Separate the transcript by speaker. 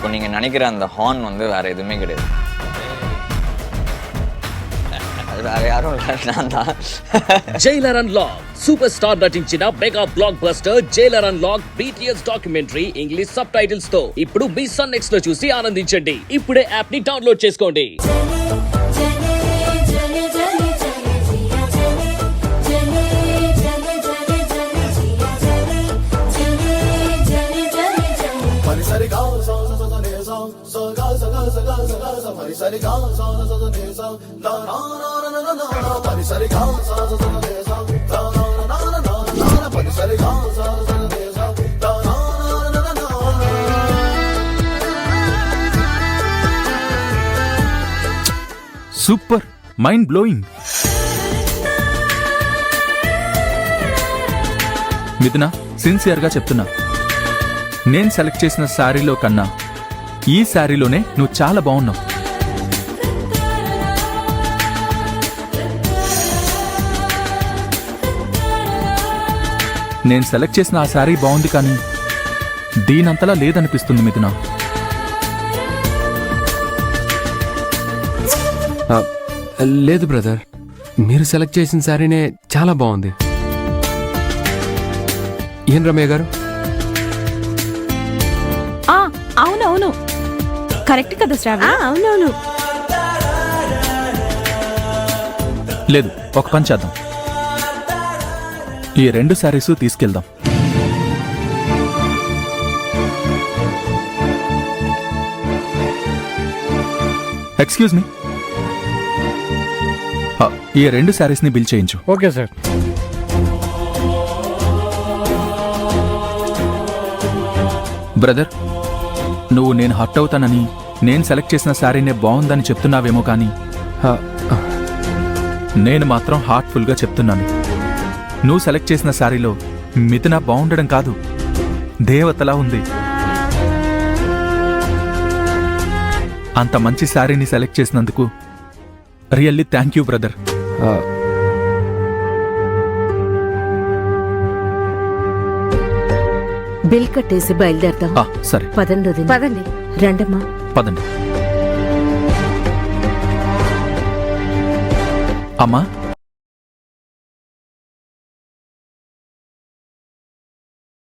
Speaker 1: இப்போ நீங்கள் நினைக்கிற அந்த ஹார்ன் வந்து வேறு எதுவுமே கிடையாது. அது வேறு யாரும் இல்லை, நான் தான்.
Speaker 2: జైలర్ అన్లాక్ సూపర్ స్టార్ నటించిన mega block buster Jailer unlock BTS documentary English sub titles తో ఇప్పుడు మీ సన్ నెక్స్ట్ లో చూసి ఆనందించండి. ఇప్పుడే యాప్ ని డౌన్లోడ్ చేసుకోండి.
Speaker 3: Super, mind blowing. మిథున, సిన్సియర్గా చెప్తున్నా, నేను సెలెక్ట్ చేసిన శారీలో కన్నా ఈ శారీలోనే నువ్వు చాలా బాగున్నావు. నేను సెలెక్ట్ చేసిన ఆ శారీ బాగుంది, కానీ దీనంతలా లేదనిపిస్తుంది మిథున.
Speaker 4: లేదు బ్రదర్, మీరు సెలెక్ట్ చేసిన శారీనే చాలా బాగుంది. ఏం రమయ్య గారు?
Speaker 5: అవునవును, కరెక్ట్ కదా శ్రావణి? అవునవును.
Speaker 3: లేదు, ఒక పని చేద్దాం, ఈ 2 శారీస్ తీసుకెళ్దాం. ఎక్స్క్యూజ్ మీ, ఈ 2 శారీస్ ని బిల్ చేయించు.
Speaker 4: Okay sir.
Speaker 3: బ్రదర్, నువ్వు నేను హర్ట్ అవుతానని నేను సెలెక్ట్ చేసిన శారీనే బాగుందని చెప్తున్నావేమో, కానీ నేను మాత్రం హార్ట్ఫుల్గా చెప్తున్నాను, నువ్వు సెలెక్ట్ చేసిన శారీలో మిథున బాగుండడం కాదు, దేవతలా ఉంది. అంత మంచి శారీని సెలెక్ట్ చేసినందుకు really thank you brother.
Speaker 6: Bill కట్టేసి బయలుదేరదాం.
Speaker 3: సరే,
Speaker 6: పదండి పదండి. రండమ్మా,
Speaker 3: పదండి. అమ్మా,